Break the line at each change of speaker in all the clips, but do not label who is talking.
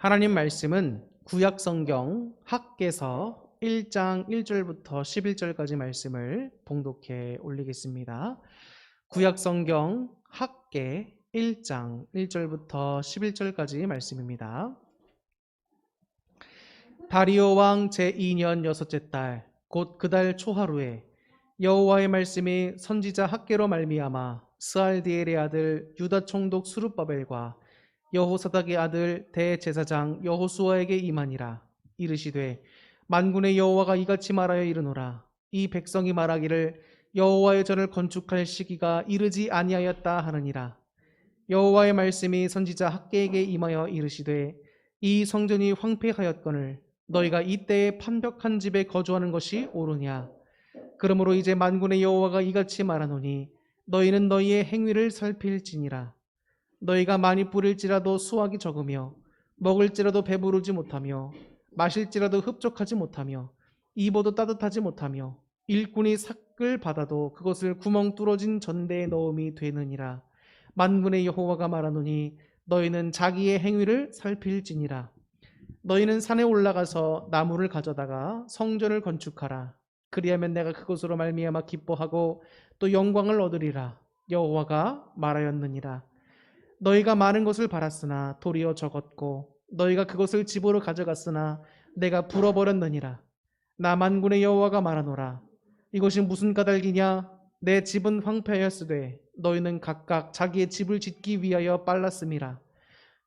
하나님 말씀은 구약 성경 학개서 1장 1절부터 11절까지 말씀을 봉독해 올리겠습니다. 구약 성경 학개 1장 1절부터 11절까지 말씀입니다. 다리오 왕 제2년 여섯째 달 곧 그 달 초하루에 여호와의 말씀이 선지자 학개로 말미암아 스알디엘의 아들 유다 총독 스룹바벨과 여호사닥의 아들 대제사장 여호수아에게 임하니라. 이르시되 만군의 여호와가 이같이 말하여 이르노라. 이 백성이 말하기를 여호와의 전을 건축할 시기가 이르지 아니하였다 하느니라. 여호와의 말씀이 선지자 학개에게 임하여 이르시되 이 성전이 황폐하였거늘 너희가 이때에 판벽한 집에 거주하는 것이 옳으냐. 그러므로 이제 만군의 여호와가 이같이 말하노니 너희는 너희의 행위를 살필지니라. 너희가 많이 뿌릴지라도 수확이 적으며 먹을지라도 배부르지 못하며 마실지라도 흡족하지 못하며 입어도 따뜻하지 못하며 일꾼이 삭을 받아도 그것을 구멍 뚫어진 전대에 넣음이 되느니라. 만군의 여호와가 말하노니 너희는 자기의 행위를 살필지니라. 너희는 산에 올라가서 나무를 가져다가 성전을 건축하라. 그리하면 내가 그것으로 말미암아 기뻐하고 또 영광을 얻으리라. 여호와가 말하였느니라. 너희가 많은 것을 바랐으나 도리어 적었고 너희가 그것을 집으로 가져갔으나 내가 불어버렸느니라. 나 만군의 여호와가 말하노라. 이것이 무슨 까닭이냐. 내 집은 황폐하였으되 너희는 각각 자기의 집을 짓기 위하여 빨랐음이라.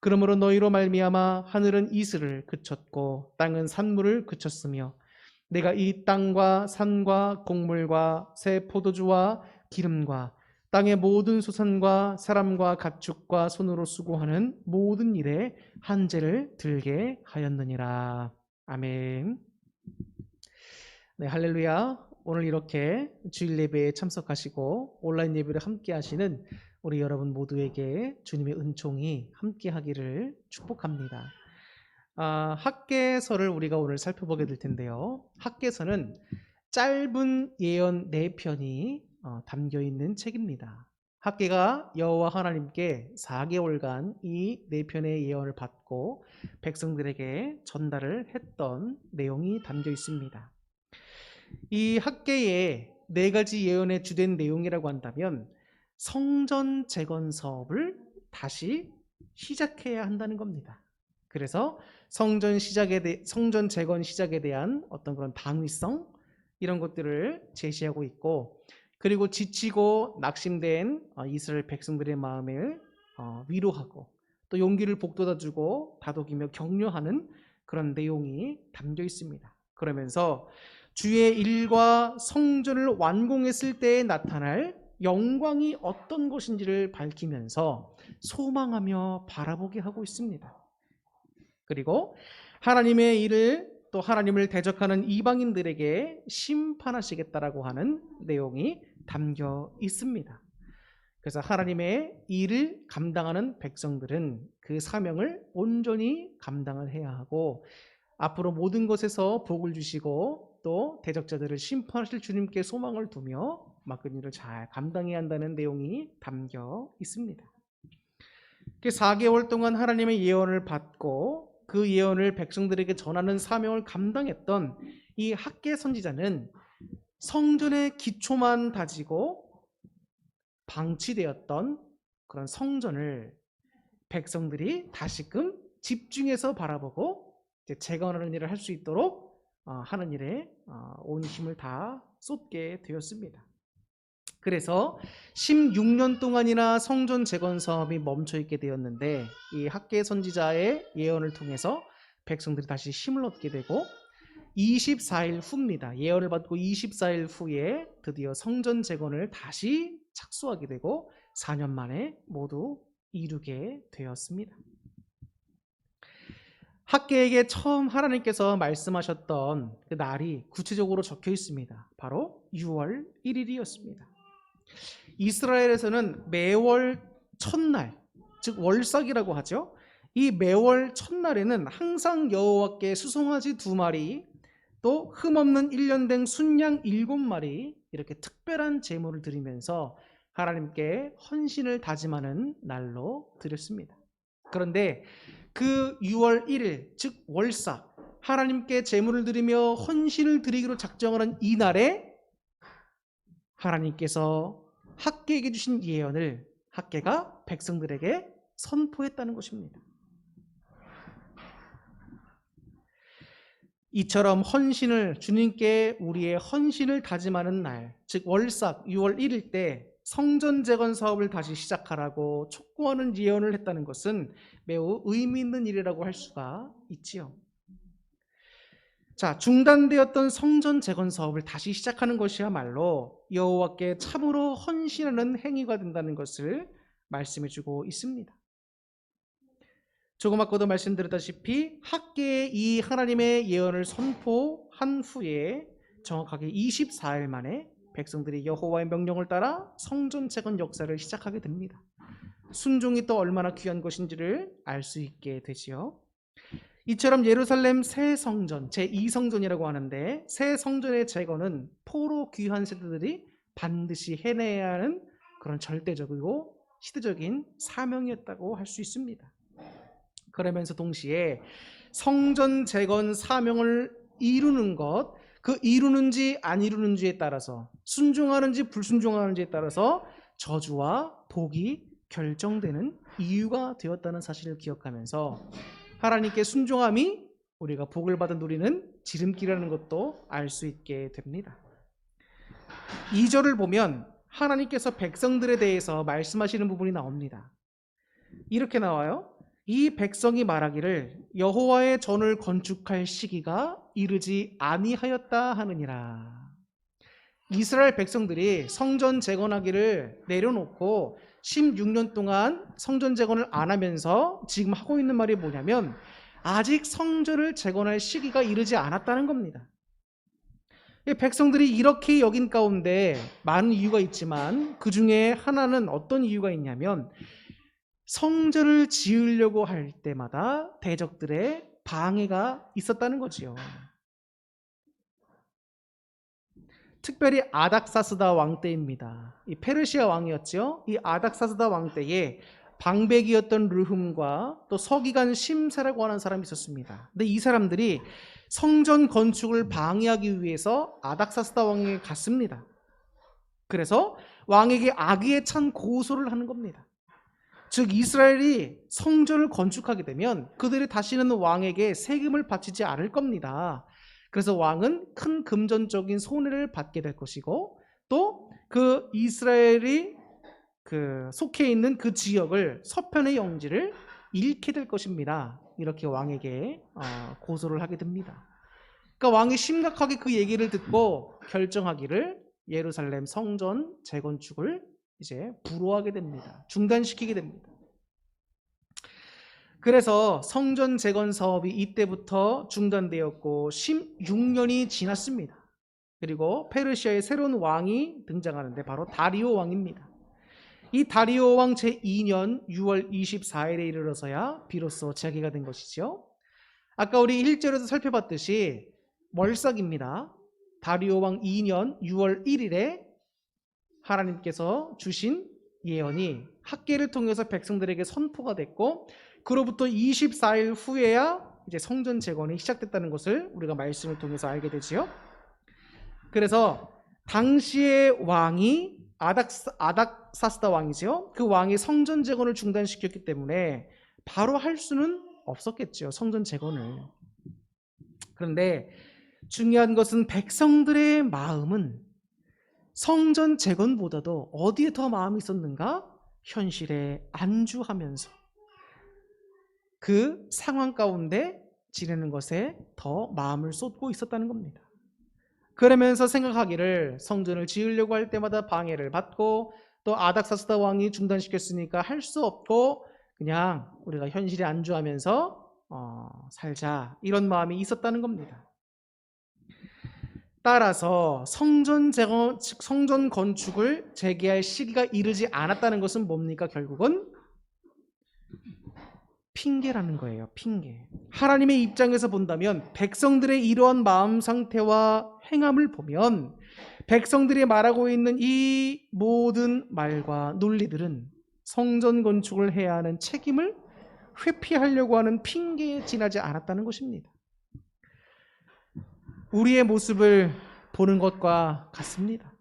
그러므로 너희로 말미암아 하늘은 이슬을 그쳤고 땅은 산물을 그쳤으며 내가 이 땅과 산과 곡물과 새 포도주와 기름과 땅의 모든 소산과 사람과 가축과 손으로 수고하는 모든 일에 한재를 들게 하였느니라. 아멘. 네, 할렐루야. 오늘 이렇게 주일 예배에 참석하시고 온라인 예배를 함께 하시는 우리 여러분 모두에게 주님의 은총이 함께 하기를 축복합니다. 학개서를 우리가 오늘 살펴보게 될 텐데요. 학개서는 짧은 예언 4편이 담겨 있는 책입니다. 학개가 여호와 하나님께 4개월간 이 4편의 예언을 받고 백성들에게 전달을 했던 내용이 담겨 있습니다. 이 학개의 4가지 예언의 주된 내용이라고 한다면 성전 재건 사업을 다시 시작해야 한다는 겁니다. 그래서 성전 재건 시작에 대한 어떤 그런 당위성 이런 것들을 제시하고 있고, 그리고 지치고 낙심된 이스라엘 백성들의 마음을 위로하고 또 용기를 북돋아주고 다독이며 격려하는 그런 내용이 담겨 있습니다. 그러면서 주의 일과 성전을 완공했을 때에 나타날 영광이 어떤 것인지를 밝히면서 소망하며 바라보게 하고 있습니다. 그리고 하나님의 일을 또 하나님을 대적하는 이방인들에게 심판하시겠다라고 하는 내용이 담겨 있습니다. 그래서 하나님의 일을 감당하는 백성들은 그 사명을 온전히 감당을 해야 하고 앞으로 모든 것에서 복을 주시고 또 대적자들을 심판하실 주님께 소망을 두며 맡은 일을 잘 감당해야 한다는 내용이 담겨 있습니다. 4개월 동안 하나님의 예언을 받고 그 예언을 백성들에게 전하는 사명을 감당했던 이 학개 선지자는 성전의 기초만 다지고 방치되었던 그런 성전을 백성들이 다시금 집중해서 바라보고 재건하는 일을 할 수 있도록 하는 일에 온 힘을 다 쏟게 되었습니다. 그래서 16년 동안이나 성전 재건 사업이 멈춰 있게 되었는데 이 학개 선지자의 예언을 통해서 백성들이 다시 힘을 얻게 되고 24일 후입니다. 예언을 받고 24일 후에 드디어 성전 재건을 다시 착수하게 되고 4년 만에 모두 이루게 되었습니다. 학개에게 처음 하나님께서 말씀하셨던 그 날이 구체적으로 적혀 있습니다. 바로 6월 1일이었습니다. 이스라엘에서는 매월 첫날, 즉 월삭이라고 하죠. 이 매월 첫날에는 항상 여호와께 수송아지 2마리, 또 흠없는 1년 된 순양 7마리 이렇게 특별한 제물을 드리면서 하나님께 헌신을 다짐하는 날로 드렸습니다. 그런데 그 6월 1일, 즉 월삭, 하나님께 제물을 드리며 헌신을 드리기로 작정하는 이날에 하나님께서 학개에게 주신 예언을 학개가 백성들에게 선포했다는 것입니다. 이처럼 헌신을, 주님께 우리의 헌신을 다짐하는 날, 즉 월삭 6월 1일 때 성전 재건 사업을 다시 시작하라고 촉구하는 예언을 했다는 것은 매우 의미 있는 일이라고 할 수가 있지요. 자, 중단되었던 성전 재건 사업을 다시 시작하는 것이야말로 여호와께 참으로 헌신하는 행위가 된다는 것을 말씀해 주고 있습니다. 조금 아까도 말씀드렸다시피 학개의 이 하나님의 예언을 선포한 후에 정확하게 24일 만에 백성들이 여호와의 명령을 따라 성전 재건 역사를 시작하게 됩니다. 순종이 또 얼마나 귀한 것인지를 알 수 있게 되지요. 이처럼 예루살렘 새 성전, 제2성전이라고 하는데, 새 성전의 재건은 포로 귀환 세대들이 반드시 해내야 하는 그런 절대적이고 시대적인 사명이었다고 할 수 있습니다. 그러면서 동시에 성전 재건 사명을 이루는 것, 그 이루는지 안 이루는지에 따라서, 순종하는지 불순종하는지에 따라서 저주와 복이 결정되는 이유가 되었다는 사실을 기억하면서 하나님께 순종함이 우리가 복을 받은 누리는 지름길이라는 것도 알 수 있게 됩니다. 2절을 보면 하나님께서 백성들에 대해서 말씀하시는 부분이 나옵니다. 이렇게 나와요. 이 백성이 말하기를 여호와의 전을 건축할 시기가 이르지 아니하였다 하느니라. 이스라엘 백성들이 성전 재건하기를 내려놓고 16년 동안 성전 재건을 안 하면서 지금 하고 있는 말이 뭐냐면 아직 성전을 재건할 시기가 이르지 않았다는 겁니다. 백성들이 이렇게 여긴 가운데 많은 이유가 있지만 그 중에 하나는 어떤 이유가 있냐면 성전을 지으려고 할 때마다 대적들의 방해가 있었다는 거지요. 특별히 아닥사스다 왕 때입니다. 이 페르시아 왕이었죠. 이 아닥사스다 왕 때에 방백이었던 르흠과 또 서기관 심세라고 하는 사람이 있었습니다. 근데 이 사람들이 성전 건축을 방해하기 위해서 아닥사스다 왕에게 갔습니다. 그래서 왕에게 악의에 찬 고소를 하는 겁니다. 즉 이스라엘이 성전을 건축하게 되면 그들이 다시는 왕에게 세금을 바치지 않을 겁니다. 그래서 왕은 큰 금전적인 손해를 받게 될 것이고 또 그 이스라엘이 속해 있는 그 지역을 서편의 영지를 잃게 될 것입니다. 이렇게 왕에게 고소를 하게 됩니다. 그러니까 왕이 심각하게 그 얘기를 듣고 결정하기를 예루살렘 성전 재건축을 이제 불허하게 됩니다. 중단시키게 됩니다. 그래서 성전 재건 사업이 이때부터 중단되었고 16년이 지났습니다. 그리고 페르시아의 새로운 왕이 등장하는데 바로 다리오 왕입니다. 이 다리오 왕 제2년 6월 24일에 이르러서야 비로소 재개가 된 것이죠. 아까 우리 1절에서 살펴봤듯이 월삭입니다. 다리오 왕 2년 6월 1일에 하나님께서 주신 예언이 학개를 통해서 백성들에게 선포가 됐고 그로부터 24일 후에야 이제 성전 재건이 시작됐다는 것을 우리가 말씀을 통해서 알게 되지요. 그래서 당시의 왕이 아닥사스다 왕이죠. 그 왕이 성전 재건을 중단시켰기 때문에 바로 할 수는 없었겠죠. 성전 재건을. 그런데 중요한 것은 백성들의 마음은 성전 재건보다도 어디에 더 마음이 있었는가? 현실에 안주하면서 그 상황 가운데 지내는 것에 더 마음을 쏟고 있었다는 겁니다. 그러면서 생각하기를 성전을 지으려고 할 때마다 방해를 받고 또 아닥사스다 왕이 중단시켰으니까 할 수 없고 그냥 우리가 현실에 안주하면서 살자 이런 마음이 있었다는 겁니다. 따라서 성전 재건, 즉 성전 건축을 재개할 시기가 이르지 않았다는 것은 뭡니까? 결국은 핑계라는 거예요. 핑계. 하나님의 입장에서 본다면 백성들의 이러한 마음 상태와 행함을 보면 백성들이 말하고 있는 이 모든 말과 논리들은 성전 건축을 해야 하는 책임을 회피하려고 하는 핑계에 지나지 않았다는 것입니다. 우리의 모습을 보는 것과 같습니다.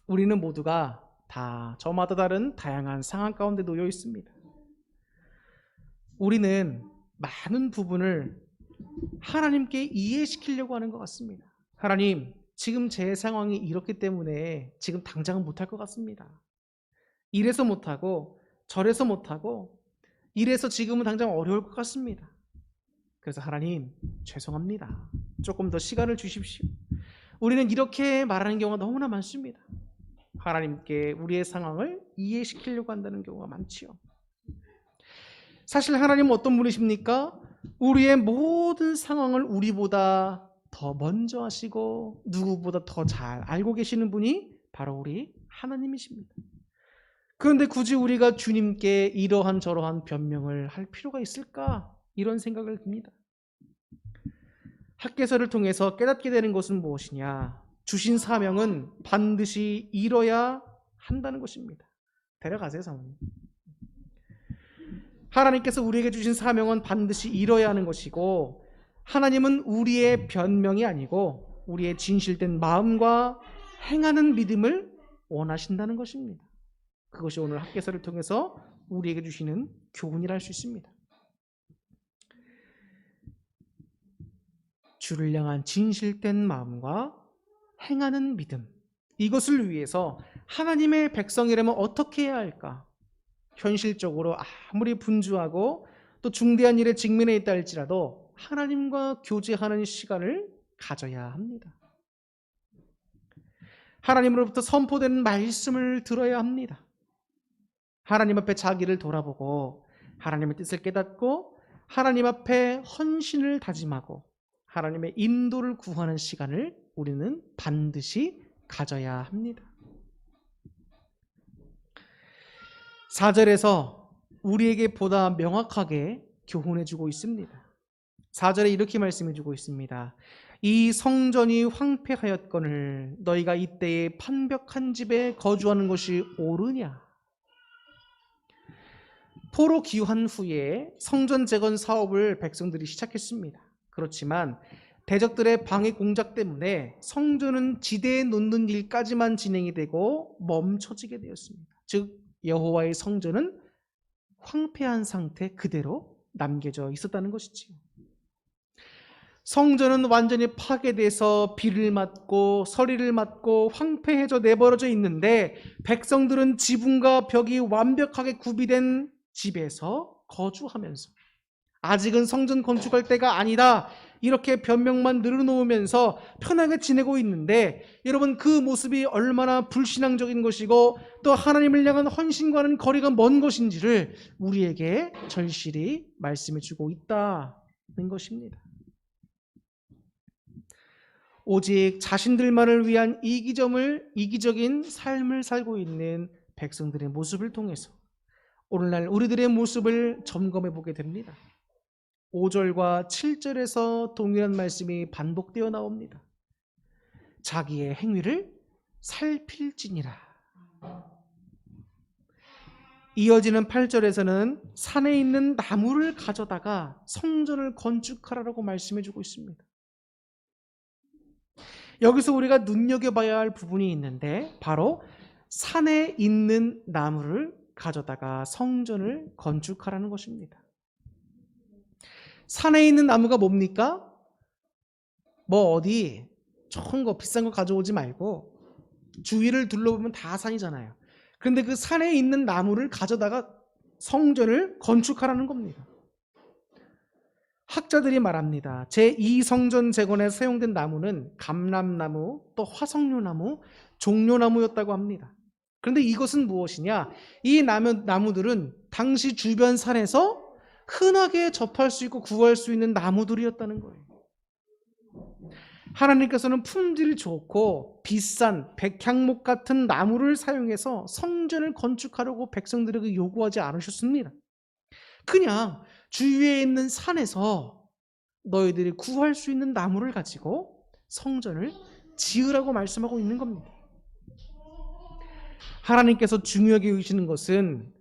우리는 모두가 다 저마다 다른 다양한 상황 가운데 놓여 있습니다. 우리는 많은 부분을 하나님께 이해시키려고 하는 것 같습니다. 하나님, 지금 제 상황이 이렇기 때문에 지금 당장은 못할 것 같습니다. 이래서 못하고 저래서 못하고 이래서 지금은 당장 어려울 것 같습니다. 그래서 하나님, 죄송합니다. 조금 더 시간을 주십시오. 우리는 이렇게 말하는 경우가 너무나 많습니다. 하나님께 우리의 상황을 이해시키려고 한다는 경우가 많지요. 사실 하나님은 어떤 분이십니까? 우리의 모든 상황을 우리보다 더 먼저 하시고 누구보다 더 잘 알고 계시는 분이 바로 우리 하나님이십니다. 그런데 굳이 우리가 주님께 이러한 저러한 변명을 할 필요가 있을까? 이런 생각을 듭니다. 학개서를 통해서 깨닫게 되는 것은 무엇이냐? 주신 사명은 반드시 이뤄야 한다는 것입니다. 데려가세요, 사모님. 하나님께서 우리에게 주신 사명은 반드시 이뤄야 하는 것이고, 하나님은 우리의 변명이 아니고 우리의 진실된 마음과 행하는 믿음을 원하신다는 것입니다. 그것이 오늘 학개서를 통해서 우리에게 주시는 교훈이라 할 수 있습니다. 주를 향한 진실된 마음과 행하는 믿음, 이것을 위해서 하나님의 백성이라면 어떻게 해야 할까? 현실적으로 아무리 분주하고 또 중대한 일에 직면해 있다 할지라도 하나님과 교제하는 시간을 가져야 합니다. 하나님으로부터 선포되는 말씀을 들어야 합니다. 하나님 앞에 자기를 돌아보고 하나님의 뜻을 깨닫고 하나님 앞에 헌신을 다짐하고 하나님의 인도를 구하는 시간을 우리는 반드시 가져야 합니다. 4절에서 우리에게 보다 명확하게 교훈해주고 있습니다. 4절에 이렇게 말씀해주고 있습니다. 이 성전이 황폐하였거늘 너희가 이때에 판벽한 집에 거주하는 것이 옳으냐? 포로 귀환 후에 성전 재건 사업을 백성들이 시작했습니다. 그렇지만 대적들의 방해 공작 때문에 성전은 지대에 놓는 일까지만 진행이 되고 멈춰지게 되었습니다. 즉 여호와의 성전은 황폐한 상태 그대로 남겨져 있었다는 것이지요. 성전은 완전히 파괴돼서 비를 맞고 서리를 맞고 황폐해져 내버려져 있는데 백성들은 지붕과 벽이 완벽하게 구비된 집에서 거주하면서 아직은 성전 건축할 때가 아니다 이렇게 변명만 늘어놓으면서 편하게 지내고 있는데 여러분, 그 모습이 얼마나 불신앙적인 것이고 또 하나님을 향한 헌신과는 거리가 먼 것인지를 우리에게 절실히 말씀해 주고 있다는 것입니다. 오직 자신들만을 위한 이기적인 삶을 살고 있는 백성들의 모습을 통해서 오늘날 우리들의 모습을 점검해 보게 됩니다. 5절과 7절에서 동일한 말씀이 반복되어 나옵니다. 자기의 행위를 살필지니라. 이어지는 8절에서는 산에 있는 나무를 가져다가 성전을 건축하라고 말씀해 주고 있습니다. 여기서 우리가 눈여겨봐야 할 부분이 있는데 바로 산에 있는 나무를 가져다가 성전을 건축하라는 것입니다. 산에 있는 나무가 뭡니까? 뭐 어디 좋은 거 비싼 거 가져오지 말고 주위를 둘러보면 다 산이잖아요. 그런데 그 산에 있는 나무를 가져다가 성전을 건축하라는 겁니다. 학자들이 말합니다. 제2성전 재건에 사용된 나무는 감람나무, 또 화석류나무, 종려나무였다고 합니다. 그런데 이것은 무엇이냐? 이 나무들은 당시 주변 산에서 흔하게 접할 수 있고 구할 수 있는 나무들이었다는 거예요. 하나님께서는 품질이 좋고 비싼 백향목 같은 나무를 사용해서 성전을 건축하려고 백성들에게 요구하지 않으셨습니다. 그냥 주위에 있는 산에서 너희들이 구할 수 있는 나무를 가지고 성전을 지으라고 말씀하고 있는 겁니다. 하나님께서 중요하게 여기시는 것은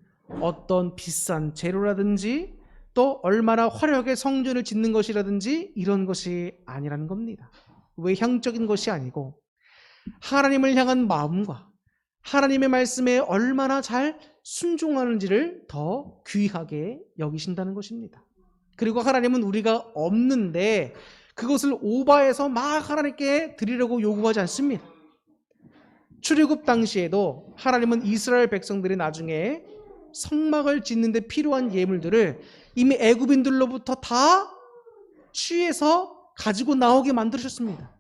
어떤 비싼 재료라든지 또 얼마나 화려하게 성전을 짓는 것이라든지 이런 것이 아니라는 겁니다. 외향적인 것이 아니고 하나님을 향한 마음과 하나님의 말씀에 얼마나 잘 순종하는지를 더 귀하게 여기신다는 것입니다. 그리고 하나님은 우리가 없는데 그것을 오버해서 막 하나님께 드리려고 요구하지 않습니다. 출애굽 당시에도 하나님은 이스라엘 백성들이 나중에 성막을 짓는 데 필요한 예물들을 이미 애굽인들로부터 다 취해서 가지고 나오게 만드셨습니다.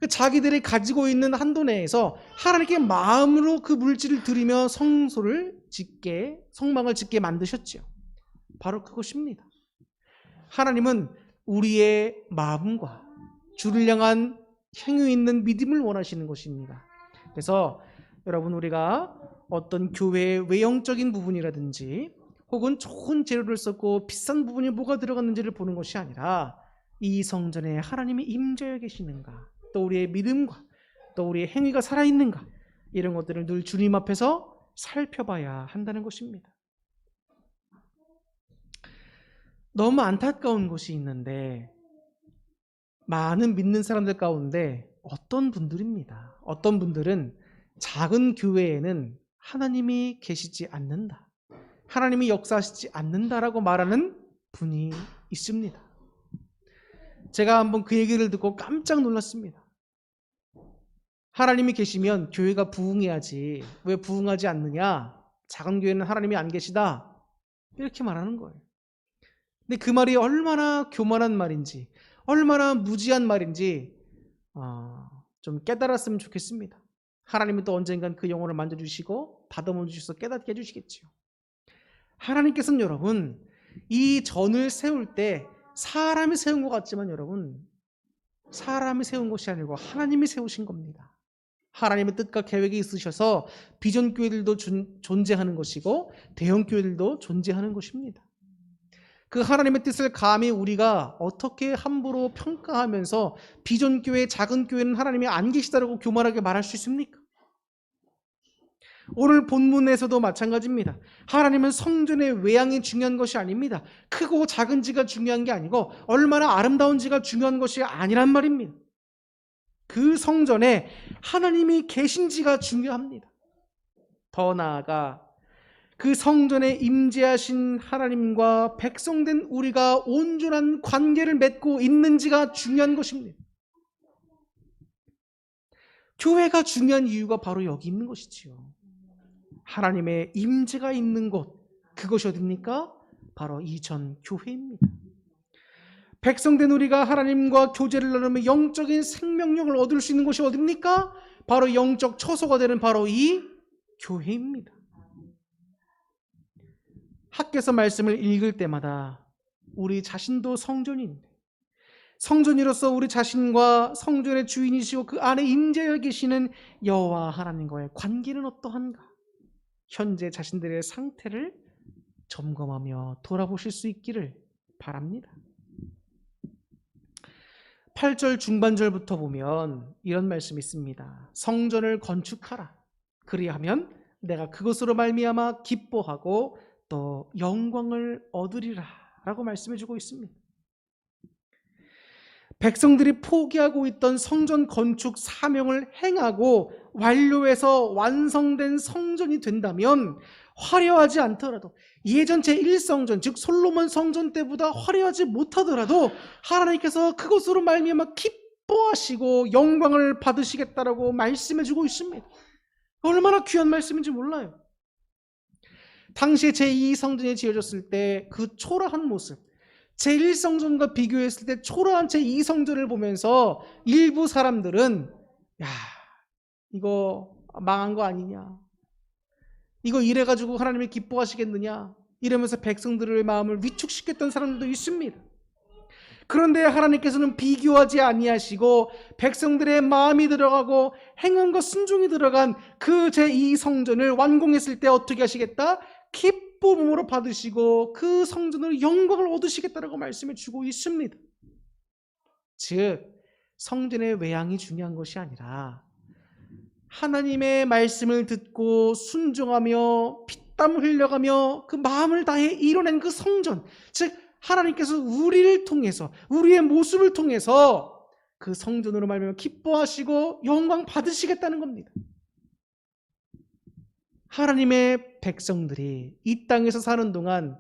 자기들이 가지고 있는 한도 내에서 하나님께 마음으로 그 물질을 드리며 성막을 짓게 만드셨죠. 바로 그것입니다. 하나님은 우리의 마음과 주를 향한 행위 있는 믿음을 원하시는 것입니다. 그래서 여러분, 우리가 어떤 교회의 외형적인 부분이라든지 혹은 좋은 재료를 썼고 비싼 부분이 뭐가 들어갔는지를 보는 것이 아니라 이 성전에 하나님이 임재해 계시는가, 또 우리의 믿음과 또 우리의 행위가 살아있는가, 이런 것들을 늘 주님 앞에서 살펴봐야 한다는 것입니다. 너무 안타까운 것이 있는데 많은 믿는 사람들 가운데 어떤 분들은 작은 교회에는 하나님이 계시지 않는다, 하나님이 역사하시지 않는다라고 말하는 분이 있습니다. 제가 한번 그 얘기를 듣고 깜짝 놀랐습니다. 하나님이 계시면 교회가 부흥해야지 왜 부흥하지 않느냐, 작은 교회는 하나님이 안 계시다, 이렇게 말하는 거예요. 근데 그 말이 얼마나 교만한 말인지, 얼마나 무지한 말인지 좀 깨달았으면 좋겠습니다. 하나님은 또 언젠간 그 영혼을 만져주시고 다듬어 주셔서 깨닫게 해주시겠죠. 하나님께서는 여러분, 이 전을 세울 때 사람이 세운 것 같지만 여러분, 사람이 세운 것이 아니고 하나님이 세우신 겁니다. 하나님의 뜻과 계획이 있으셔서 비전교회들도 존재하는 것이고 대형교회들도 존재하는 것입니다. 그 하나님의 뜻을 감히 우리가 어떻게 함부로 평가하면서 비전교회, 작은 교회는 하나님이 안 계시다라고 교만하게 말할 수 있습니까? 오늘 본문에서도 마찬가지입니다. 하나님은 성전의 외양이 중요한 것이 아닙니다. 크고 작은지가 중요한 게 아니고 얼마나 아름다운지가 중요한 것이 아니란 말입니다. 그 성전에 하나님이 계신지가 중요합니다. 더 나아가 그 성전에 임재하신 하나님과 백성된 우리가 온전한 관계를 맺고 있는지가 중요한 것입니다. 교회가 중요한 이유가 바로 여기 있는 것이지요. 하나님의 임재가 있는 곳, 그것이 어디입니까? 바로 이 전 교회입니다. 백성된 우리가 하나님과 교제를 나누며 영적인 생명력을 얻을 수 있는 곳이 어디입니까? 바로 영적 처소가 되는 바로 이 교회입니다. 학교에서 말씀을 읽을 때마다 우리 자신도 성전인데, 성전이로서 우리 자신과 성전의 주인이시고 그 안에 임재하여 계시는 여호와 하나님과의 관계는 어떠한가? 현재 자신들의 상태를 점검하며 돌아보실 수 있기를 바랍니다. 8절 중반절부터 보면 이런 말씀이 있습니다. 성전을 건축하라. 그리하면 내가 그것으로 말미암아 기뻐하고 또 영광을 얻으리라 라고 말씀해주고 있습니다. 백성들이 포기하고 있던 성전 건축 사명을 행하고 완료해서 완성된 성전이 된다면 화려하지 않더라도 예전 제1성전 즉 솔로몬 성전 때보다 화려하지 못하더라도 하나님께서 그것으로 말미암아 기뻐하시고 영광을 받으시겠다라고 말씀해주고 있습니다. 얼마나 귀한 말씀인지 몰라요. 당시에 제2성전이 지어졌을 때 그 초라한 모습, 제1성전과 비교했을 때 초라한 제2성전을 보면서 일부 사람들은 야, 이거 망한 거 아니냐, 이거 이래가지고 하나님이 기뻐하시겠느냐, 이러면서 백성들의 마음을 위축시켰던 사람들도 있습니다. 그런데 하나님께서는 비교하지 아니하시고 백성들의 마음이 들어가고 행함과 순종이 들어간 그 제2성전을 완공했을 때 어떻게 하시겠다? 기쁨으로 받으시고 그 성전으로 영광을 얻으시겠다라고 말씀해 주고 있습니다. 즉 성전의 외양이 중요한 것이 아니라 하나님의 말씀을 듣고 순종하며 피땀 흘려가며 그 마음을 다해 이뤄낸 그 성전, 즉 하나님께서 우리를 통해서, 우리의 모습을 통해서 그 성전으로 말미암아 기뻐하시고 영광 받으시겠다는 겁니다. 하나님의 백성들이 이 땅에서 사는 동안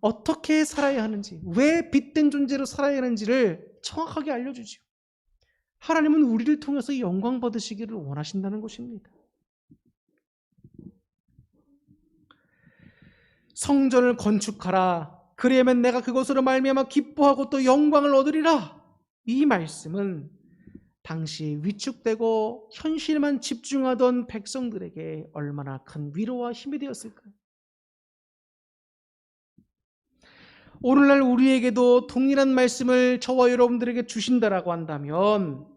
어떻게 살아야 하는지, 왜 빛된 존재로 살아야 하는지를 정확하게 알려주지요. 하나님은 우리를 통해서 영광 받으시기를 원하신다는 것입니다. 성전을 건축하라. 그리하면 내가 그것으로 말미암아 기뻐하고 또 영광을 얻으리라. 이 말씀은 당시 위축되고 현실만 집중하던 백성들에게 얼마나 큰 위로와 힘이 되었을까요? 오늘날 우리에게도 동일한 말씀을 저와 여러분들에게 주신다라고 한다면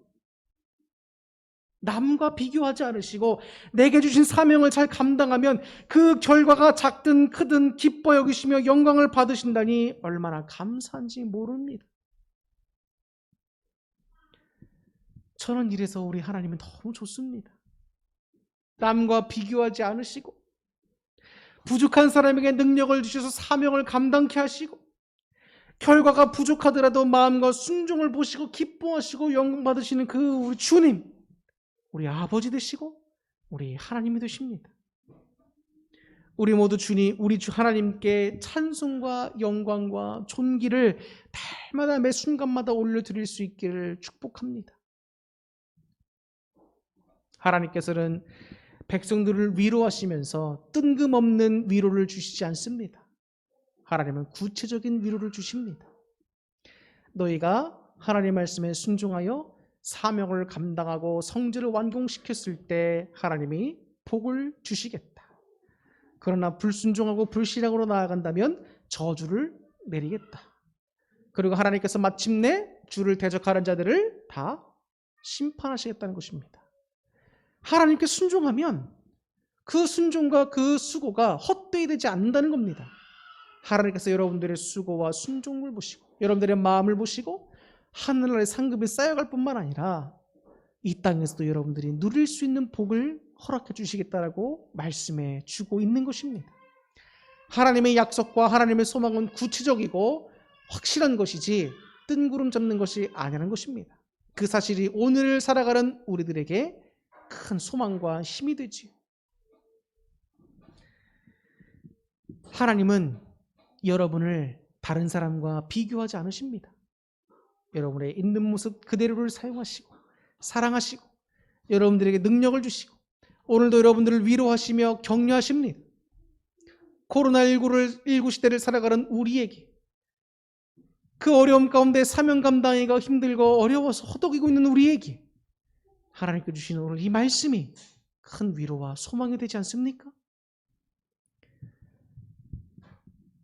남과 비교하지 않으시고 내게 주신 사명을 잘 감당하면 그 결과가 작든 크든 기뻐 여기시며 영광을 받으신다니 얼마나 감사한지 모릅니다. 저는 이래서 우리 하나님은 너무 좋습니다. 남과 비교하지 않으시고 부족한 사람에게 능력을 주셔서 사명을 감당케 하시고 결과가 부족하더라도 마음과 순종을 보시고 기뻐하시고 영광 받으시는 그 우리 주님, 우리 아버지 되시고 우리 하나님이 되십니다. 우리 모두 우리 주 하나님께 찬송과 영광과 존귀를 날마다 매 순간마다 올려드릴 수 있기를 축복합니다. 하나님께서는 백성들을 위로하시면서 뜬금없는 위로를 주시지 않습니다. 하나님은 구체적인 위로를 주십니다. 너희가 하나님 말씀에 순종하여 사명을 감당하고 성전을 완공시켰을 때 하나님이 복을 주시겠다. 그러나 불순종하고 불신앙으로 나아간다면 저주를 내리겠다. 그리고 하나님께서 마침내 주를 대적하는 자들을 다 심판하시겠다는 것입니다. 하나님께 순종하면 그 순종과 그 수고가 헛되이 되지 않는다는 겁니다. 하나님께서 여러분들의 수고와 순종을 보시고 여러분들의 마음을 보시고 하늘나라의 상급이 쌓여갈 뿐만 아니라 이 땅에서도 여러분들이 누릴 수 있는 복을 허락해 주시겠다라고 말씀해 주고 있는 것입니다. 하나님의 약속과 하나님의 소망은 구체적이고 확실한 것이지 뜬구름 잡는 것이 아니라는 것입니다. 그 사실이 오늘을 살아가는 우리들에게 큰 소망과 힘이 되지요. 하나님은 여러분을 다른 사람과 비교하지 않으십니다. 여러분의 있는 모습 그대로를 사용하시고 사랑하시고 여러분들에게 능력을 주시고 오늘도 여러분들을 위로하시며 격려하십니다. 코로나19 시대를 살아가는 우리에게 그 어려움 가운데 사명 감당하기가 힘들고 어려워서 허덕이고 있는 우리에게 하나님께 주시는 오늘 이 말씀이 큰 위로와 소망이 되지 않습니까?